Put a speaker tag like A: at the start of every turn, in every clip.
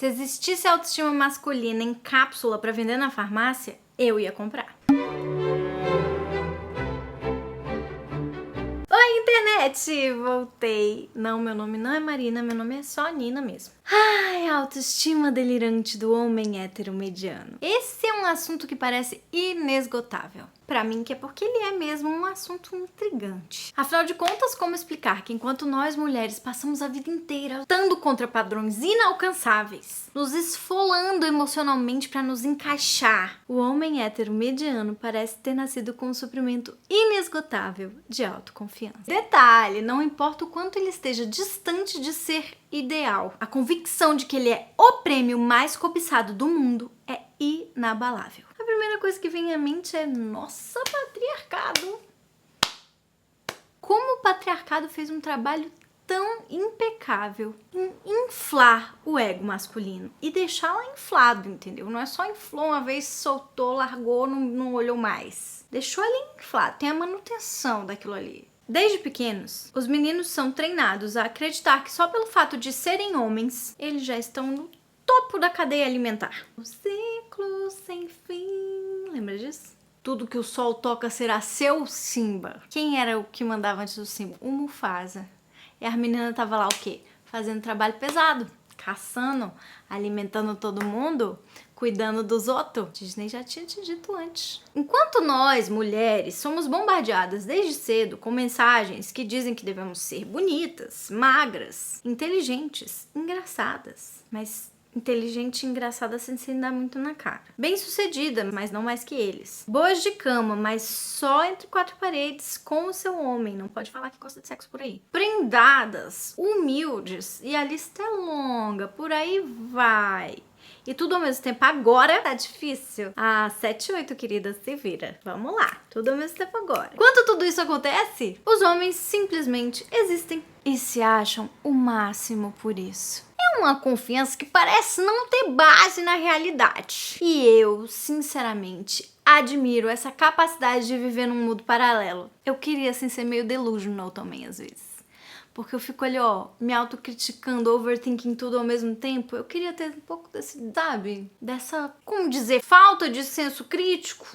A: Se existisse autoestima masculina em cápsula pra vender na farmácia, eu ia comprar. Oi, internet! Voltei. Não, meu nome não é Marina, meu nome é só Nina mesmo. Ai, a autoestima delirante do homem hétero mediano. Esse é um assunto que parece inesgotável. Pra mim que é porque ele é mesmo um assunto intrigante. Afinal de contas, como explicar que enquanto nós mulheres passamos a vida inteira lutando contra padrões inalcançáveis, nos esfolando emocionalmente pra nos encaixar, o homem hétero mediano parece ter nascido com um suprimento inesgotável de autoconfiança. Detalhe, não importa o quanto ele esteja distante de ser ideal, a convicção de que ele é o prêmio mais cobiçado do mundo é inabalável. A primeira coisa que vem à mente é, nossa, patriarcado! Como o patriarcado fez um trabalho tão impecável em inflar o ego masculino e deixá-lo inflado, entendeu? Não é só inflou uma vez, soltou, largou, não olhou mais. Deixou ele inflado, tem a manutenção daquilo ali. Desde pequenos, os meninos são treinados a acreditar que só pelo fato de serem homens, eles já estão no topo da cadeia alimentar. O ciclo sem fim, lembra disso? Tudo que o sol toca será seu, Simba. Quem era o que mandava antes do Simba? O Mufasa. E a menina tava lá o quê? Fazendo trabalho pesado, caçando, alimentando todo mundo, cuidando dos outros. Disney já tinha te dito antes. Enquanto nós, mulheres, somos bombardeadas desde cedo com mensagens que dizem que devemos ser bonitas, magras, inteligentes, engraçadas, mas inteligente e engraçada sem se dar muito na cara. Bem-sucedida, mas não mais que eles. Boas de cama, mas só entre quatro paredes com o seu homem. Não pode falar que gosta de sexo por aí. Prendadas, humildes, e a lista é longa, por aí vai. E tudo ao mesmo tempo agora tá difícil. Ah, 7 e 8, querida, se vira. Vamos lá, tudo ao mesmo tempo agora. Enquanto tudo isso acontece, os homens simplesmente existem e se acham o máximo por isso. É uma confiança que parece não ter base na realidade. E eu, sinceramente, admiro essa capacidade de viver num mundo paralelo. Eu queria, assim, ser meio delusional também, às vezes. Porque eu fico ali, ó, me autocriticando, overthinking tudo ao mesmo tempo. Eu queria ter um pouco desse, sabe? Dessa, como dizer, falta de senso crítico.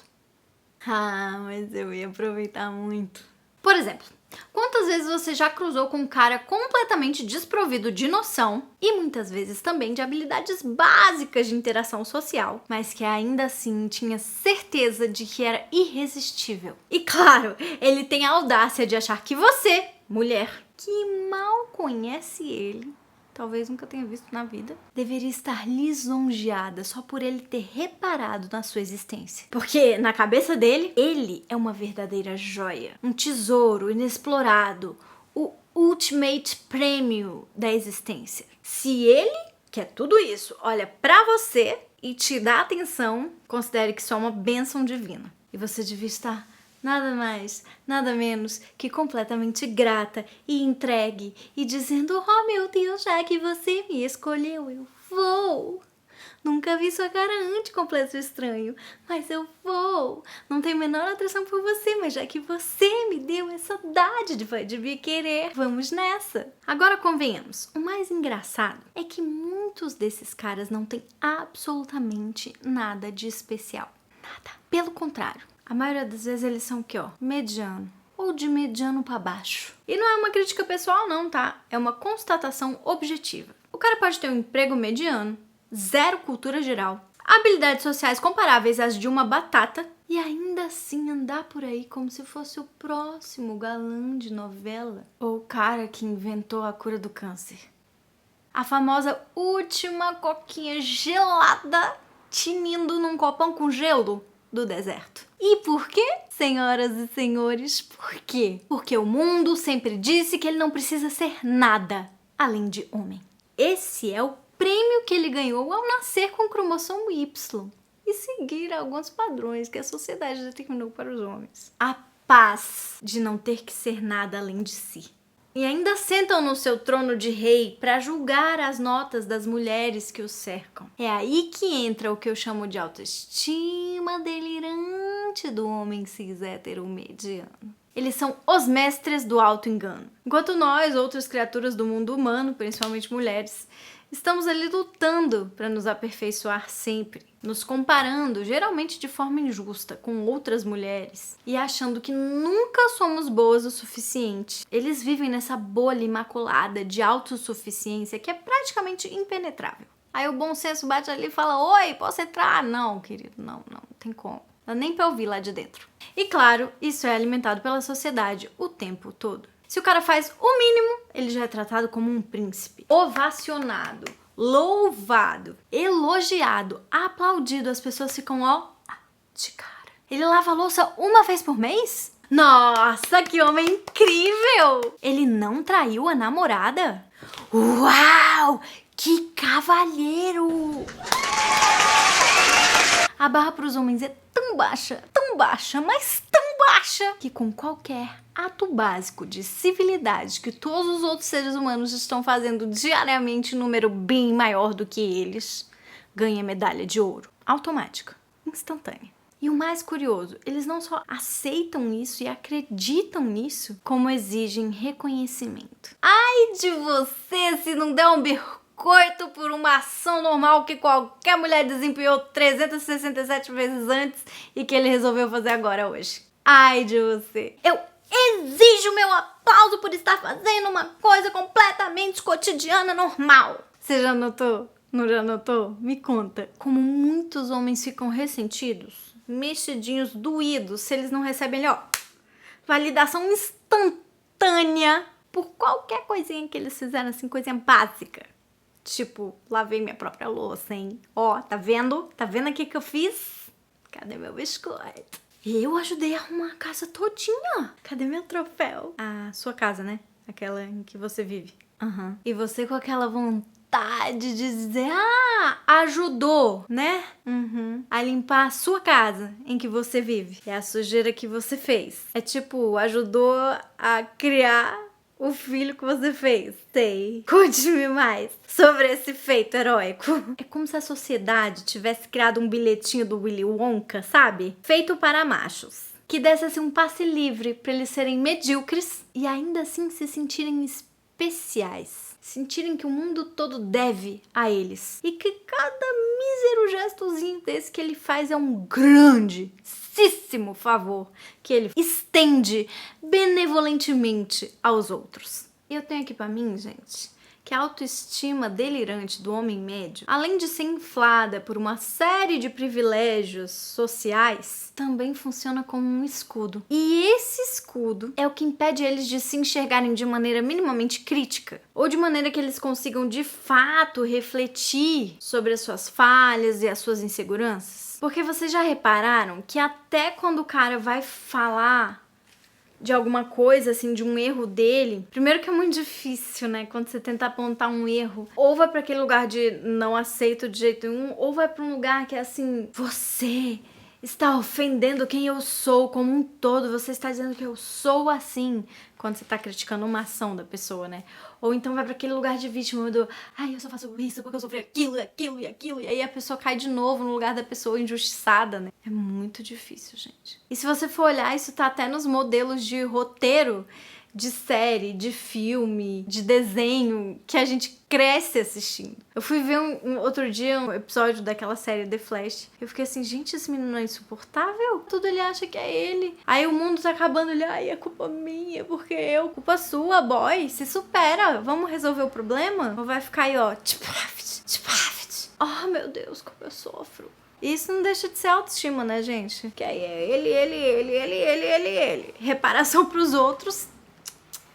A: Ah, mas eu ia aproveitar muito. Por exemplo, quantas vezes você já cruzou com um cara completamente desprovido de noção e muitas vezes também de habilidades básicas de interação social, mas que ainda assim tinha certeza de que era irresistível? E claro, ele tem a audácia de achar que você, mulher, que mal conhece ele, talvez nunca tenha visto na vida, deveria estar lisonjeada só por ele ter reparado na sua existência. Porque na cabeça dele, ele é uma verdadeira joia, um tesouro inexplorado, o ultimate prêmio da existência. Se ele, que é tudo isso, olha pra você e te dá atenção, considere que isso é uma bênção divina. E você devia estar nada mais, nada menos que completamente grata e entregue e dizendo: oh meu Deus, já que você me escolheu, eu vou. Nunca vi sua cara antes, completo estranho, mas eu vou. Não tenho a menor atração por você, mas já que você me deu essa dádiva de me querer, vamos nessa. Agora convenhamos, o mais engraçado é que muitos desses caras não têm absolutamente nada de especial. Nada. Pelo contrário. A maioria das vezes eles são o quê, ó? Mediano. Ou de mediano pra baixo. E não é uma crítica pessoal não, tá? É uma constatação objetiva. O cara pode ter um emprego mediano, zero cultura geral, habilidades sociais comparáveis às de uma batata e ainda assim andar por aí como se fosse o próximo galã de novela. Ou o cara que inventou a cura do câncer. A famosa última coquinha gelada tinindo num copão com gelo do deserto. E por quê? Senhoras e senhores, por quê? Porque o mundo sempre disse que ele não precisa ser nada além de homem. Esse é o prêmio que ele ganhou ao nascer com o cromossomo Y e seguir alguns padrões que a sociedade determinou para os homens. A paz de não ter que ser nada além de si. E ainda sentam no seu trono de rei para julgar as notas das mulheres que o cercam. É aí que entra o que eu chamo de autoestima delirante do homem cis hétero mediano. Eles são os mestres do auto-engano. Enquanto nós, outras criaturas do mundo humano, principalmente mulheres, Estamos ali lutando para nos aperfeiçoar sempre, nos comparando, geralmente de forma injusta, com outras mulheres e achando que nunca somos boas o suficiente. Eles vivem nessa bolha imaculada de autossuficiência que é praticamente impenetrável. Aí o bom senso bate ali e fala: oi, posso entrar? Não, querido, não tem como. Nem pra ouvir lá de dentro. E claro, isso é alimentado pela sociedade o tempo todo. Se o cara faz o mínimo, ele já é tratado como um príncipe. Ovacionado, louvado, elogiado, aplaudido. As pessoas ficam, ó, de cara. Ele lava a louça uma vez por mês? Nossa, que homem incrível! Ele não traiu a namorada? Uau! Que cavalheiro! A barra para os homens é tão baixa, mas tão baixa, que com qualquer ato básico de civilidade que todos os outros seres humanos estão fazendo diariamente em número bem maior do que eles, ganha medalha de ouro. Automática, instantânea. E o mais curioso, eles não só aceitam isso e acreditam nisso, como exigem reconhecimento. Ai de você se não der um biscoito por uma ação normal que qualquer mulher desempenhou 367 vezes antes e que ele resolveu fazer agora hoje. Ai de você. Eu exijo meu aplauso por estar fazendo uma coisa completamente cotidiana, normal. Você já notou? Não já notou? Me conta. Como muitos homens ficam ressentidos, mexidinhos, doídos, se eles não recebem ali, ó, validação instantânea por qualquer coisinha que eles fizeram, assim, coisinha básica. Tipo, lavei minha própria louça, hein? Ó, tá vendo? Tá vendo aqui que eu fiz? Cadê meu biscoito? Eu ajudei a arrumar a casa todinha. Cadê meu troféu? A sua casa, né? Aquela em que você vive. Uhum. E você com aquela vontade de dizer, ajudou, né? Uhum. A limpar a sua casa em que você vive. É a sujeira que você fez. É tipo, ajudou a criar o filho que você fez. Sei. Conte-me mais sobre esse feito heróico. É como se a sociedade tivesse criado um bilhetinho do Willy Wonka, sabe? Feito para machos. Que desse assim um passe livre para eles serem medíocres e ainda assim se sentirem especiais. Sentirem que o mundo todo deve a eles. E que cada mísero gestozinho desse que ele faz é um grandíssimo favor que ele estende benevolentemente aos outros. Eu tenho aqui pra mim, gente, que a autoestima delirante do homem médio, além de ser inflada por uma série de privilégios sociais, também funciona como um escudo. E esse escudo é o que impede eles de se enxergarem de maneira minimamente crítica, ou de maneira que eles consigam de fato refletir sobre as suas falhas e as suas inseguranças. Porque vocês já repararam que até quando o cara vai falar de alguma coisa, assim, de um erro dele, primeiro que é muito difícil, né, quando você tenta apontar um erro, ou vai pra aquele lugar de não aceito de jeito nenhum, ou vai pra um lugar que é assim, você está ofendendo quem eu sou como um todo, você está dizendo que eu sou assim, quando você tá criticando uma ação da pessoa, né? Ou então vai pra aquele lugar de vítima do, eu só faço isso porque eu sofri aquilo, e aí a pessoa cai de novo no lugar da pessoa injustiçada, né? É muito difícil, gente. E se você for olhar, isso tá até nos modelos de roteiro de série, de filme, de desenho que a gente cresce assistindo. Eu fui ver outro dia um episódio daquela série The Flash. Eu fiquei assim, gente, esse menino é insuportável. Tudo ele acha que é ele. Aí o mundo tá acabando, ele, é culpa minha, porque eu. Culpa sua, boy. Se supera. Vamos resolver o problema? Ou vai ficar aí, ó, oh, meu Deus, como eu sofro. Isso não deixa de ser autoestima, né, gente? Que aí é ele. Reparação pros outros,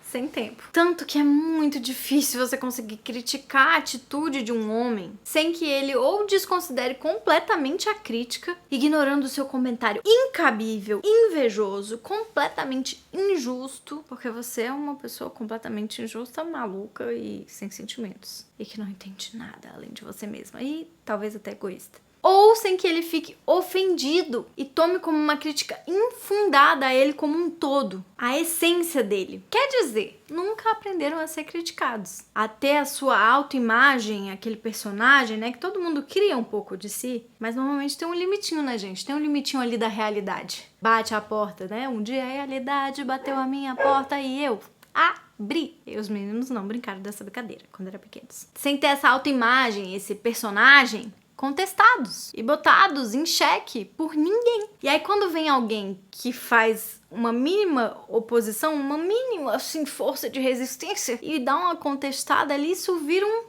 A: sem tempo. Tanto que é muito difícil você conseguir criticar a atitude de um homem sem que ele ou desconsidere completamente a crítica, ignorando o seu comentário incabível, invejoso, completamente injusto, porque você é uma pessoa completamente injusta, maluca e sem sentimentos. E que não entende nada além de você mesma. E talvez até egoísta. Ou sem que ele fique ofendido e tome como uma crítica infundada a ele como um todo, a essência dele. Quer dizer, nunca aprenderam a ser criticados. Até a sua autoimagem, aquele personagem, né, que todo mundo cria um pouco de si, mas normalmente tem um limitinho, né, gente? Tem um limitinho ali da realidade. Bate a porta, né? Um dia a realidade bateu a minha porta e eu... Bri. E os meninos não brincaram dessa brincadeira quando eram pequenos. Sem ter essa autoimagem, esse personagem contestados e botados em xeque por ninguém. E aí quando vem alguém que faz uma mínima oposição, uma mínima assim força de resistência e dá uma contestada ali, isso vira um...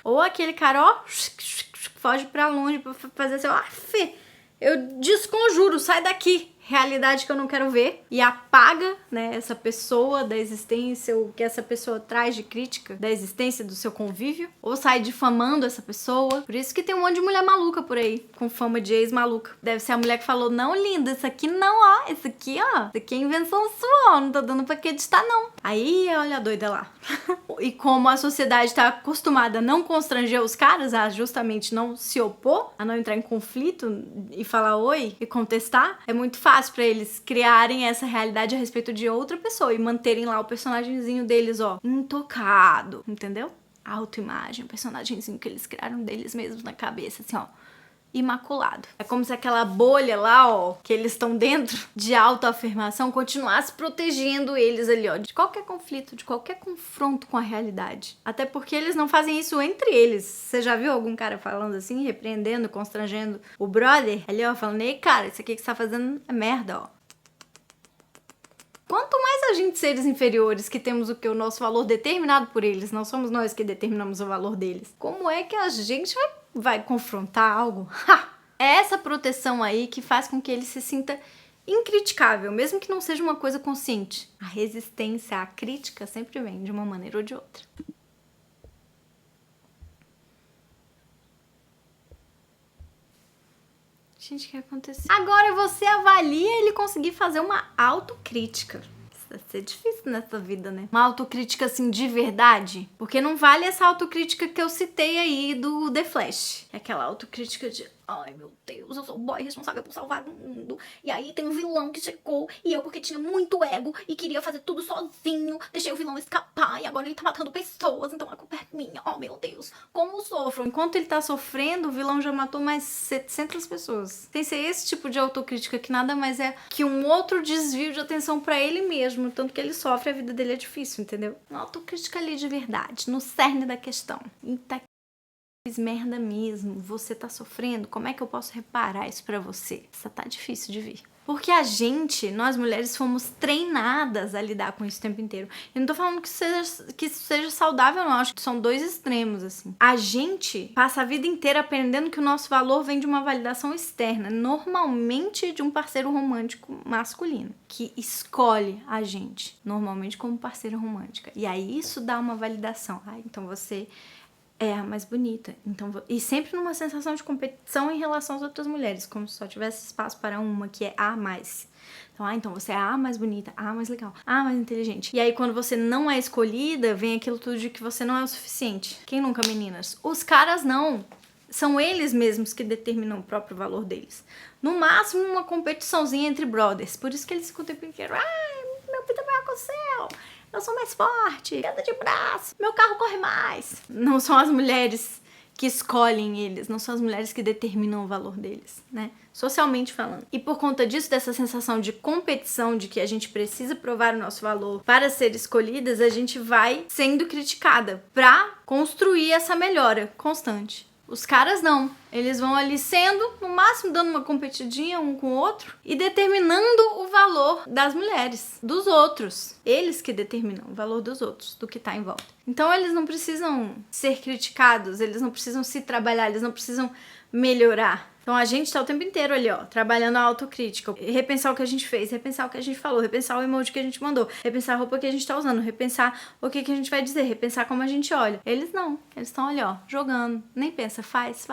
A: Ou aquele cara, ó, foge pra longe pra fazer assim, ó, eu desconjuro, sai daqui. Realidade que eu não quero ver. E apaga, né, essa pessoa da existência, o que essa pessoa traz de crítica da existência do seu convívio. Ou sai difamando essa pessoa. Por isso que tem um monte de mulher maluca por aí, com fama de ex-maluca. Deve ser a mulher que falou, não, linda, isso aqui não, ó. Isso aqui, ó. Isso aqui é invenção sua, ó. Não tô dando pra acreditar, não. Aí, olha a doida lá. E como a sociedade tá acostumada a não constranger os caras, a justamente não se opor, a não entrar em conflito e falar oi e contestar, é muito fácil pra eles criarem essa realidade a respeito de outra pessoa e manterem lá o personagemzinho deles, ó, intocado, entendeu? A autoimagem, o personagemzinho que eles criaram deles mesmos na cabeça, assim, ó, imaculado. É como se aquela bolha lá, ó, que eles estão dentro de autoafirmação continuasse protegendo eles ali, ó, de qualquer conflito, de qualquer confronto com a realidade. Até porque eles não fazem isso entre eles. Você já viu algum cara falando assim, repreendendo, constrangendo o brother? Ali, ó, falando, ei, cara, isso aqui que você tá fazendo é merda, ó. Quanto mais a gente, seres inferiores, que temos o que? O nosso valor determinado por eles, não somos nós que determinamos o valor deles. Como é que a gente vai confrontar algo? É essa proteção aí que faz com que ele se sinta incriticável, mesmo que não seja uma coisa consciente. A resistência à crítica sempre vem de uma maneira ou de outra. Gente, o que aconteceu? Agora você avalia ele conseguir fazer uma autocrítica. Isso deve ser difícil nessa vida, né? Uma autocrítica assim de verdade. Porque não vale essa autocrítica que eu citei aí do The Flash. É aquela autocrítica de... Ai, meu Deus, eu sou o boy responsável por salvar o mundo. E aí tem um vilão que chegou. E eu, porque tinha muito ego e queria fazer tudo sozinho, deixei o vilão escapar. E agora ele tá matando pessoas, então a culpa é minha. Oh, meu Deus, como sofro. Enquanto ele tá sofrendo, o vilão já matou mais 700 pessoas. Tem que ser esse tipo de autocrítica que nada mais é que um outro desvio de atenção pra ele mesmo. Tanto que ele sofre, a vida dele é difícil, entendeu? Uma autocrítica ali de verdade, no cerne da questão. Eita, fiz merda mesmo, você tá sofrendo, como é que eu posso reparar isso pra você? Isso tá difícil de vir. Porque a gente, nós mulheres, fomos treinadas a lidar com isso o tempo inteiro. Eu não tô falando que isso seja saudável, não. Acho que são dois extremos, assim. A gente passa a vida inteira aprendendo que o nosso valor vem de uma validação externa, normalmente de um parceiro romântico masculino, que escolhe a gente, normalmente como parceira romântica. E aí isso dá uma validação. Ah, então você é a mais bonita. Então, e sempre numa sensação de competição em relação às outras mulheres, como se só tivesse espaço para uma que é a mais. Então, então você é a mais bonita, a mais legal, a mais inteligente. E aí quando você não é escolhida, vem aquilo tudo de que você não é o suficiente. Quem nunca, meninas? Os caras não. São eles mesmos que determinam o próprio valor deles. No máximo, uma competiçãozinha entre brothers. Por isso que eles ficam o tempo inteiro, ai, meu pinto é maior que o céu. Eu sou mais forte, queda de braço, meu carro corre mais. Não são as mulheres que escolhem eles, não são as mulheres que determinam o valor deles, né? Socialmente falando. E por conta disso, dessa sensação de competição, de que a gente precisa provar o nosso valor para ser escolhidas, a gente vai sendo criticada pra construir essa melhora constante. Os caras não. Eles vão ali sendo, no máximo, dando uma competidinha um com o outro e determinando o valor das mulheres, dos outros. Eles que determinam o valor dos outros, do que tá em volta. Então eles não precisam ser criticados, eles não precisam se trabalhar, eles não precisam melhorar. Então a gente tá o tempo inteiro ali, ó, trabalhando a autocrítica, repensar o que a gente fez, repensar o que a gente falou, repensar o emoji que a gente mandou, repensar a roupa que a gente tá usando, repensar o que a gente vai dizer, repensar como a gente olha. Eles não, eles estão ali, ó, jogando, nem pensa, faz.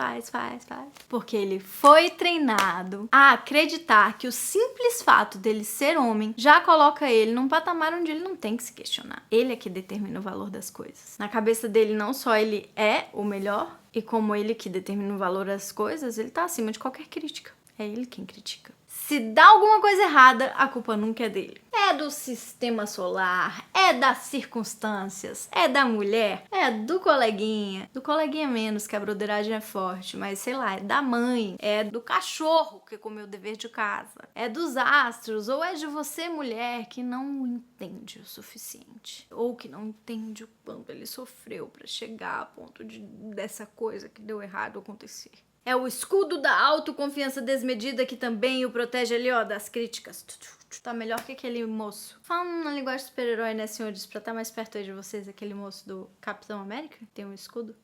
A: Porque ele foi treinado a acreditar que o simples fato dele ser homem já coloca ele num patamar onde ele não tem que se questionar. Ele é que determina o valor das coisas. Na cabeça dele, não só ele é o melhor, e como ele que determina o valor das coisas, ele tá acima de qualquer crítica. É ele quem critica. Se dá alguma coisa errada, a culpa nunca é dele. É do sistema solar, é das circunstâncias, é da mulher, é do coleguinha. Do coleguinha menos, que a broderagem é forte, mas sei lá, é da mãe, é do cachorro que comeu o dever de casa, é dos astros, ou é de você, mulher, que não entende o suficiente. Ou que não entende o quanto ele sofreu pra chegar a ponto dessa coisa que deu errado acontecer. É o escudo da autoconfiança desmedida que também o protege ali, ó, das críticas. Tá melhor que aquele moço. Falando na linguagem de super-herói, né, senhores? Pra estar mais perto aí de vocês, aquele moço do Capitão América, que tem um escudo.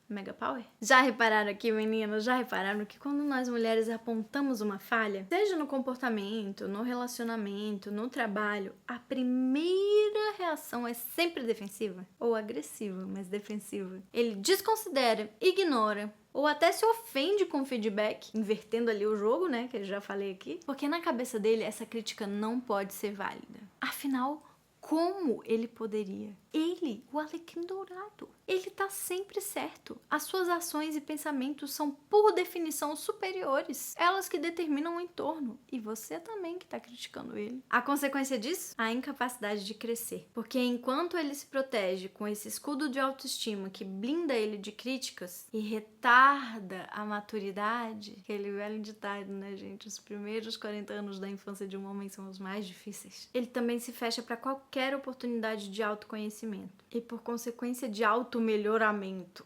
A: Mega Power. Já repararam aqui, meninas? Já repararam que quando nós mulheres apontamos uma falha, seja no comportamento, no relacionamento, no trabalho, a primeira reação é sempre defensiva? Ou agressiva, mas defensiva. Ele desconsidera, ignora, ou até se ofende com feedback, invertendo ali o jogo, né, que eu já falei aqui, porque na cabeça dele essa crítica não pode ser válida. Afinal, como ele poderia? Ele, o Alecrim Dourado. Ele tá sempre certo. As suas ações e pensamentos são, por definição, superiores. Elas que determinam o entorno. E você também que tá criticando ele. A consequência disso? A incapacidade de crescer. Porque enquanto ele se protege com esse escudo de autoestima que blinda ele de críticas e retarda a maturidade, aquele velho ditado, né, gente? Os primeiros 40 anos da infância de um homem são os mais difíceis. Ele também se fecha para qualquer oportunidade de autoconhecimento. E por consequência de auto-melhoramento,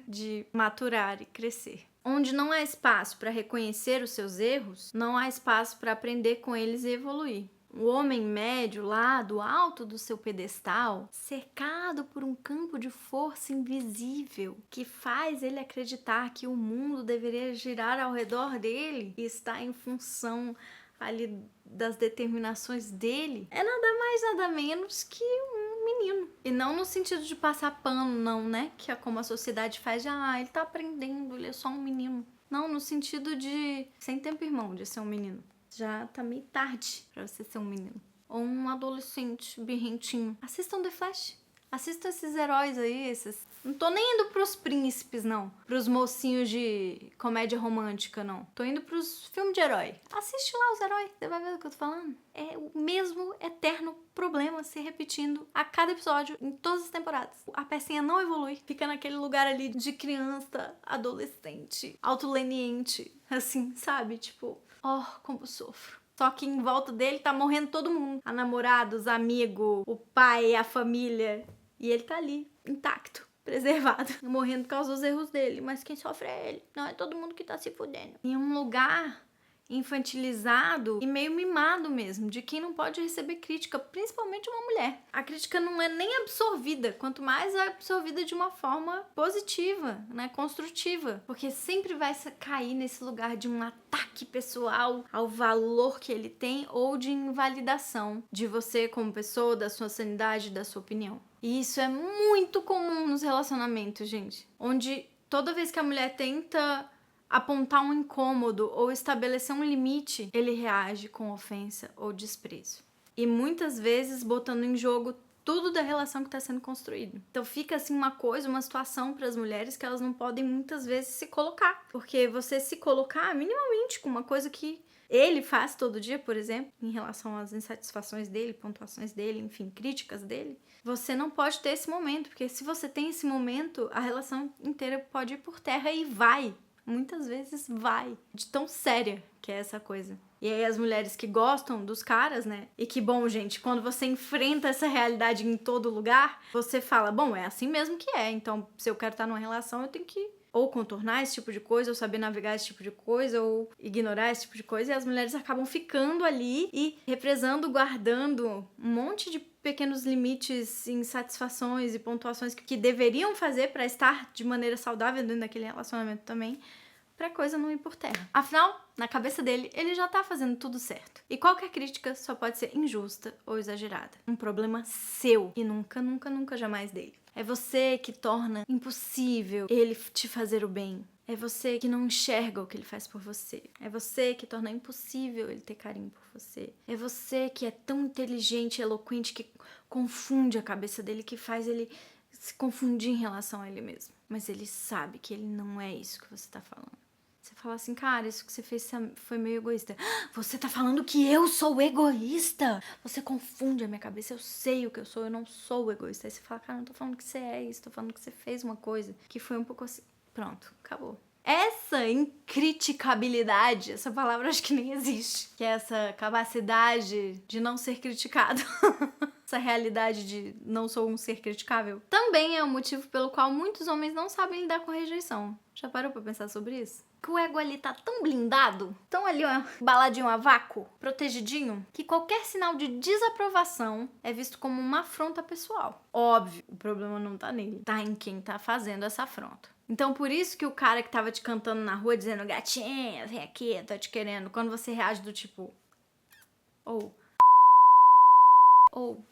A: de maturar e crescer. Onde não há espaço para reconhecer os seus erros, não há espaço para aprender com eles e evoluir. O homem médio lá do alto do seu pedestal, cercado por um campo de força invisível que faz ele acreditar que o mundo deveria girar ao redor dele e está em função ali das determinações dele, é nada mais nada menos que um menino. E não no sentido de passar pano, não, né? Que é como a sociedade faz de, ele tá aprendendo, ele é só um menino. Não, no sentido de sem tempo, irmão, de ser um menino. Já tá meio tarde pra você ser um menino. Ou um adolescente birrentinho. Assistam The Flash. Assistam esses heróis aí, esses... Não tô nem indo pros príncipes, não. Pros mocinhos de comédia romântica, não. Tô indo pros filmes de herói. Assiste lá os heróis, você vai ver o que eu tô falando. É o mesmo eterno problema se repetindo a cada episódio, em todas as temporadas. A pecinha não evolui. Fica naquele lugar ali de criança, adolescente, autoleniente. Assim, sabe? Tipo, como eu sofro. Só que em volta dele tá morrendo todo mundo. A namorada, os amigos, o pai, a família. E ele tá ali, intacto, preservado. Morrendo por causa dos erros dele. Mas quem sofre é ele. Não é todo mundo que tá se fudendo. Em um lugar infantilizado e meio mimado mesmo, de quem não pode receber crítica, principalmente uma mulher. A crítica não é nem absorvida, quanto mais é absorvida de uma forma positiva, né, construtiva, porque sempre vai cair nesse lugar de um ataque pessoal ao valor que ele tem ou de invalidação de você como pessoa, da sua sanidade, da sua opinião. E isso é muito comum nos relacionamentos, gente, onde toda vez que a mulher tenta apontar um incômodo ou estabelecer um limite, ele reage com ofensa ou desprezo. E muitas vezes botando em jogo tudo da relação que está sendo construída. Então fica assim uma situação para as mulheres que elas não podem muitas vezes se colocar. Porque você se colocar minimamente com uma coisa que ele faz todo dia, por exemplo, em relação às insatisfações dele, pontuações dele, enfim, críticas dele, você não pode ter esse momento, porque se você tem esse momento, a relação inteira pode ir por terra e vai. Muitas vezes vai, de tão séria que é essa coisa. E aí as mulheres que gostam dos caras, né? E que, bom, gente, quando você enfrenta essa realidade em todo lugar, você fala, bom, é assim mesmo que é. Então, se eu quero estar numa relação, eu tenho que ou contornar esse tipo de coisa, ou saber navegar esse tipo de coisa, ou ignorar esse tipo de coisa. E as mulheres acabam ficando ali e represando, guardando um monte de pequenos limites, insatisfações e pontuações que deveriam fazer para estar de maneira saudável dentro daquele relacionamento também, pra coisa não ir por terra. Afinal, na cabeça dele, ele já tá fazendo tudo certo. E qualquer crítica só pode ser injusta ou exagerada. Um problema seu e nunca, nunca, nunca jamais dele. É você que torna impossível ele te fazer o bem. É você que não enxerga o que ele faz por você. É você que torna impossível ele ter carinho por você. É você que é tão inteligente e eloquente que confunde a cabeça dele, que faz ele se confundir em relação a ele mesmo. Mas ele sabe que ele não é isso que você tá falando. Você fala assim, cara, isso que você fez foi meio egoísta. Você tá falando que eu sou egoísta? Você confunde a minha cabeça, eu sei o que eu sou, eu não sou egoísta. Aí você fala, cara, não tô falando que você é isso, tô falando que você fez uma coisa que foi um pouco assim. Pronto, acabou. Essa incriticabilidade, essa palavra acho que nem existe, que é essa capacidade de não ser criticado. Essa realidade de não sou um ser criticável, também é o motivo pelo qual muitos homens não sabem lidar com rejeição. Já parou pra pensar sobre isso? Que o ego ali tá tão blindado, tão ali baladinho a vácuo, protegidinho, que qualquer sinal de desaprovação é visto como uma afronta pessoal. Óbvio, o problema não tá nele, tá em quem tá fazendo essa afronta. Então, por isso que o cara que tava te cantando na rua dizendo, gatinha, vem aqui, eu tô te querendo, quando você reage do tipo, ou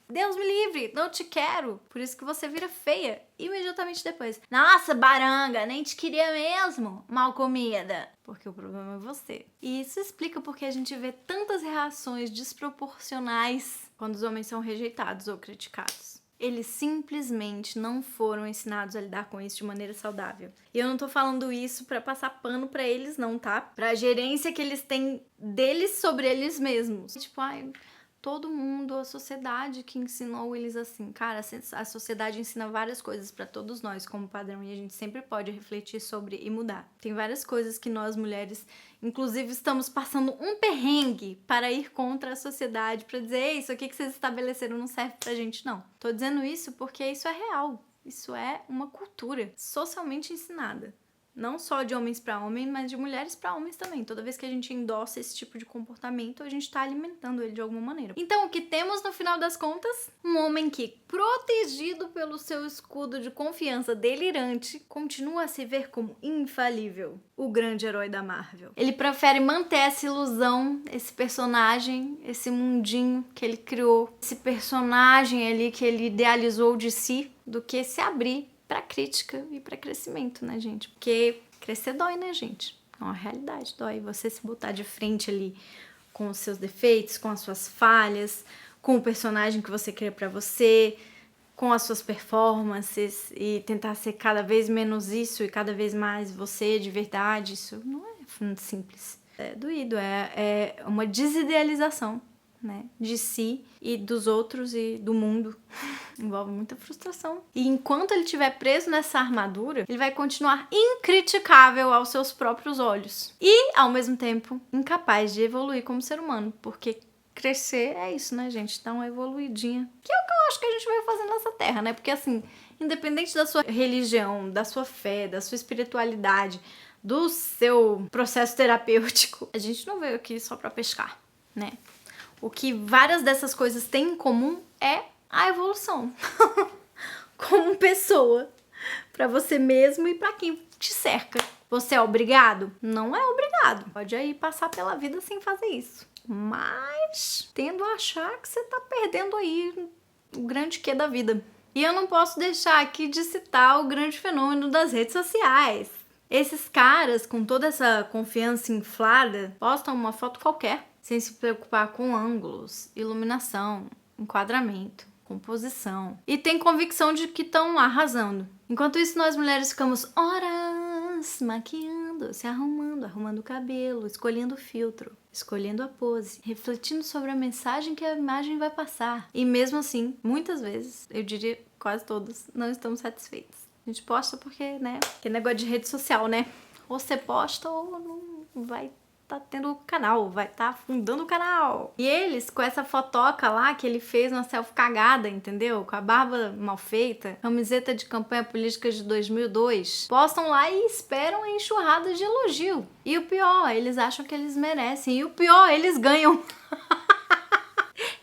A: Deus me livre, não te quero. Por isso que você vira feia imediatamente depois. Nossa, baranga, nem te queria mesmo, mal comida. Porque o problema é você. E isso explica porque a gente vê tantas reações desproporcionais quando os homens são rejeitados ou criticados. Eles simplesmente não foram ensinados a lidar com isso de maneira saudável. E eu não tô falando isso pra passar pano pra eles não, tá? Pra gerência que eles têm deles sobre eles mesmos. Tipo, ai, todo mundo, a sociedade que ensinou eles assim. Cara, a sociedade ensina várias coisas pra todos nós como padrão e a gente sempre pode refletir sobre e mudar. Tem várias coisas que nós mulheres, inclusive, estamos passando um perrengue para ir contra a sociedade, pra dizer, ei, isso aqui que vocês estabeleceram não serve pra gente, não. Tô dizendo isso porque isso é real. Isso é uma cultura socialmente ensinada. Não só de homens para homens, mas de mulheres para homens também. Toda vez que a gente endossa esse tipo de comportamento, a gente tá alimentando ele de alguma maneira. Então, o que temos no final das contas? Um homem que, protegido pelo seu escudo de confiança delirante, continua a se ver como infalível, o grande herói da Marvel. Ele prefere manter essa ilusão, esse personagem, esse mundinho que ele criou, esse personagem ali que ele idealizou de si, do que se abrir pra crítica e pra crescimento, né, gente? Porque crescer dói, né, gente? É uma realidade, dói. Você se botar de frente ali com os seus defeitos, com as suas falhas, com o personagem que você cria pra você, com as suas performances e tentar ser cada vez menos isso e cada vez mais você de verdade, isso não é simples. É doído, é uma desidealização, né, de si e dos outros e do mundo. Envolve muita frustração. E enquanto ele estiver preso nessa armadura, ele vai continuar incriticável aos seus próprios olhos. E, ao mesmo tempo, incapaz de evoluir como ser humano. Porque crescer é isso, né, gente? Dar uma evoluidinha. Que é o que eu acho que a gente veio fazendo nessa terra, né? Porque, assim, independente da sua religião, da sua fé, da sua espiritualidade, do seu processo terapêutico, a gente não veio aqui só pra pescar, né? O que várias dessas coisas têm em comum é a evolução como pessoa, pra você mesmo e pra quem te cerca. Você é obrigado? Não é obrigado. Pode aí passar pela vida sem fazer isso. Mas tendo a achar que você tá perdendo aí o grande quê da vida. E eu não posso deixar aqui de citar o grande fenômeno das redes sociais. Esses caras, com toda essa confiança inflada, postam uma foto qualquer, sem se preocupar com ângulos, iluminação, enquadramento, composição. E tem convicção de que estão arrasando. Enquanto isso, nós mulheres ficamos horas maquiando, se arrumando o cabelo, escolhendo o filtro, escolhendo a pose, refletindo sobre a mensagem que a imagem vai passar. E mesmo assim, muitas vezes, eu diria quase todas, não estamos satisfeitas. A gente posta porque, né, que negócio de rede social, né? Ou você posta ou não vai tá tendo o canal, vai tá fundando o canal. E eles, com essa fotoca lá que ele fez uma selfie cagada, entendeu? Com a barba mal feita, camiseta de campanha política de 2002, postam lá e esperam a enxurrada de elogio. E o pior, eles acham que eles merecem. E o pior, eles ganham.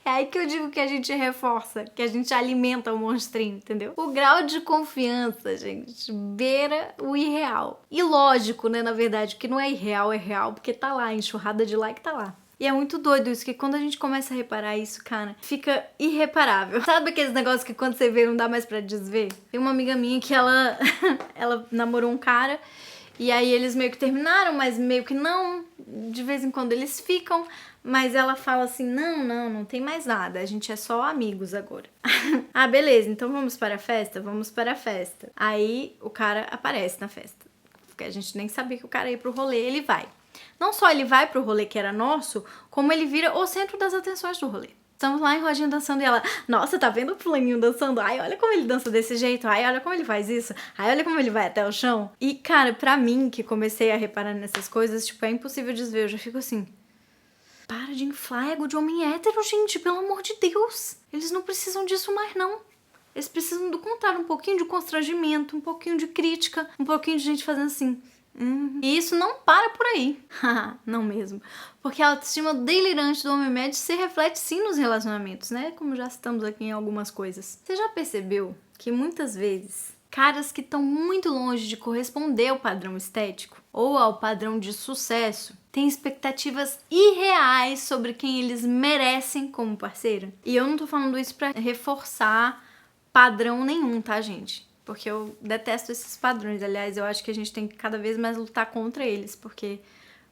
A: É aí que eu digo que a gente reforça, que a gente alimenta o monstrinho, entendeu? O grau de confiança, gente, beira o irreal. E lógico, né, na verdade, que não é irreal, é real, porque tá lá, a enxurrada de like tá lá. E é muito doido isso, que quando a gente começa a reparar isso, cara, fica irreparável. Sabe aqueles negócios que quando você vê não dá mais pra desver? Tem uma amiga minha que ela namorou um cara, e aí eles meio que terminaram, mas meio que não. De vez em quando eles ficam, mas ela fala assim, não tem mais nada, a gente é só amigos agora. Ah, beleza, então vamos para a festa? Vamos para a festa. Aí o cara aparece na festa. porque a gente nem sabia que o cara ia pro rolê, ele vai. Não só ele vai pro rolê que era nosso, como ele vira o centro das atenções do rolê. Estamos lá em rodinha dançando e ela, nossa, tá vendo o fulaninho dançando? Ai, olha como ele dança desse jeito. Ai, olha como ele faz isso. Ai, olha como ele vai até o chão. E, cara, pra mim, que comecei a reparar nessas coisas, tipo, é impossível desver. Eu já fico assim, para de inflar ego de homem hétero, gente, pelo amor de Deus. Eles não precisam disso mais, não. Eles precisam do contrário, um pouquinho de constrangimento, um pouquinho de crítica, um pouquinho de gente fazendo assim. E isso não para por aí. Não mesmo. Porque a autoestima delirante do homem médio se reflete sim nos relacionamentos, né? Como já citamos aqui em algumas coisas. Você já percebeu que muitas vezes caras que estão muito longe de corresponder ao padrão estético ou ao padrão de sucesso têm expectativas irreais sobre quem eles merecem como parceiro? E eu não tô falando isso pra reforçar padrão nenhum, tá, gente? Porque eu detesto esses padrões. Aliás, eu acho que a gente tem que cada vez mais lutar contra eles, porque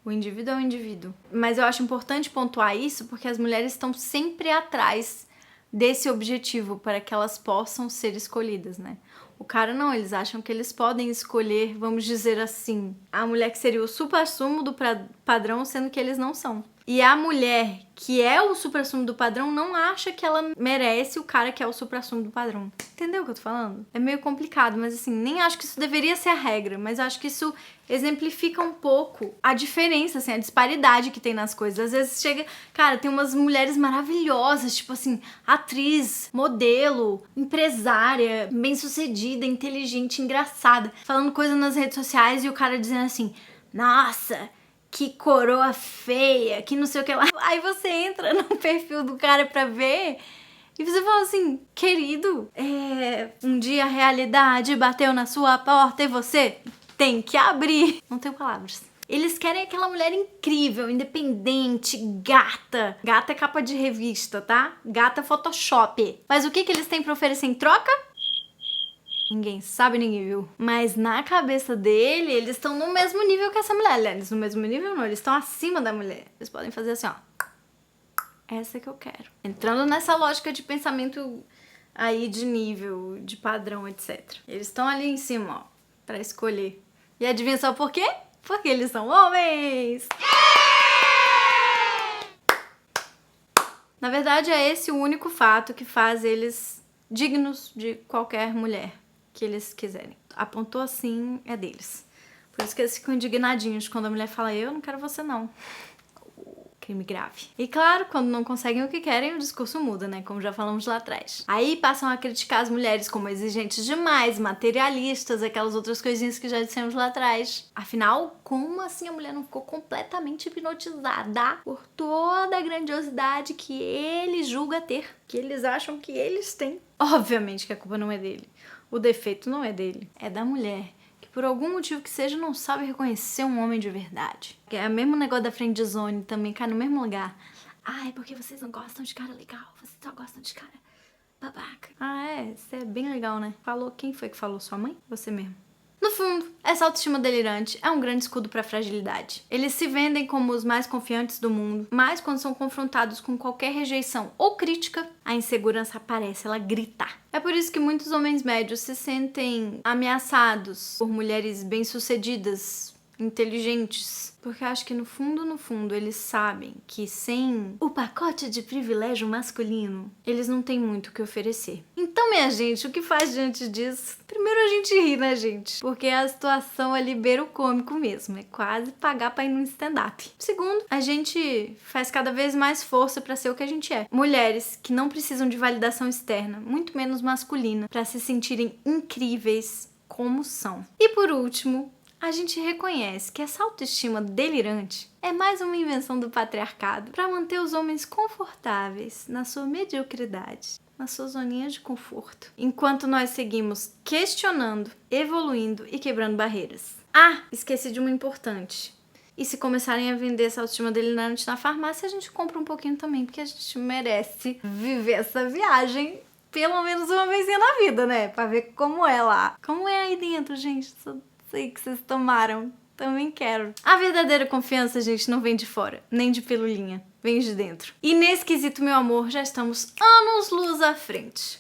A: o indivíduo é o indivíduo. Mas eu acho importante pontuar isso porque as mulheres estão sempre atrás desse objetivo para que elas possam ser escolhidas, né? O cara não, eles acham que eles podem escolher, vamos dizer assim, a mulher que seria o suprassumo do padrão, sendo que eles não são. E a mulher que é o suprassumo do padrão não acha que ela merece o cara que é o suprassumo do padrão. Entendeu o que eu tô falando? É meio complicado, mas assim, nem acho que isso deveria ser a regra, mas acho que isso exemplifica um pouco a diferença, assim, a disparidade que tem nas coisas. Às vezes chega, cara, tem umas mulheres maravilhosas, tipo assim, atriz, modelo, empresária, bem-sucedida, inteligente, engraçada, falando coisa nas redes sociais e o cara dizendo assim, nossa, que coroa feia, que não sei o que lá. Aí você entra no perfil do cara pra ver e você fala assim, querido, um dia a realidade bateu na sua porta e você tem que abrir. Não tenho palavras. Eles querem aquela mulher incrível, independente, gata. Gata é capa de revista, tá? Gata Photoshop. Mas o que eles têm pra oferecer em troca? Ninguém sabe, ninguém viu. Mas na cabeça dele, eles estão no mesmo nível que essa mulher. Aliás, no mesmo nível não, eles estão acima da mulher. Eles podem fazer assim, ó. Essa que eu quero. Entrando nessa lógica de pensamento aí de nível, de padrão, etc. Eles estão ali em cima, ó, pra escolher. E adivinha só por quê? Porque eles são homens! Na verdade, é esse o único fato que faz eles dignos de qualquer mulher que eles quiserem. Apontou assim, é deles. Por isso que eles ficam indignadinhos quando a mulher fala, eu não quero você não. Crime grave. E claro, quando não conseguem o que querem, o discurso muda, né? Como já falamos lá atrás. Aí passam a criticar as mulheres como exigentes demais, materialistas, aquelas outras coisinhas que já dissemos lá atrás. Afinal, como assim a mulher não ficou completamente hipnotizada por toda a grandiosidade que ele julga ter, que eles acham que eles têm? Obviamente que a culpa não é dele. O defeito não é dele, é da mulher. Por algum motivo que seja, não sabe reconhecer um homem de verdade. É o mesmo negócio da friendzone também, cai no mesmo lugar. Ah, é porque vocês não gostam de cara legal, vocês só gostam de cara babaca. Ah, você é bem legal, né? Falou, quem foi que falou? Sua mãe? Você mesmo. No fundo, essa autoestima delirante é um grande escudo para a fragilidade. Eles se vendem como os mais confiantes do mundo, mas quando são confrontados com qualquer rejeição ou crítica, a insegurança aparece, ela grita. É por isso que muitos homens médios se sentem ameaçados por mulheres bem-sucedidas, inteligentes, porque eu acho que no fundo, eles sabem que sem o pacote de privilégio masculino, eles não têm muito o que oferecer. Então, minha gente, o que faz diante disso? Primeiro a gente ri, né, gente? Porque a situação ali beira o cômico mesmo, é quase pagar pra ir num stand-up. Segundo, a gente faz cada vez mais força pra ser o que a gente é. Mulheres que não precisam de validação externa, muito menos masculina, pra se sentirem incríveis como são. E por último, a gente reconhece que essa autoestima delirante é mais uma invenção do patriarcado para manter os homens confortáveis na sua mediocridade, na sua zoninha de conforto, enquanto nós seguimos questionando, evoluindo e quebrando barreiras. Ah, esqueci de uma importante. E se começarem a vender essa autoestima delirante na farmácia, a gente compra um pouquinho também, porque a gente merece viver essa viagem pelo menos uma vezinha na vida, né? Pra ver como é lá. Como é aí dentro, gente? Sei que vocês tomaram. Também quero. A verdadeira confiança, gente, não vem de fora, nem de pilulinha. Vem de dentro. E nesse quesito, meu amor, já estamos anos-luz à frente.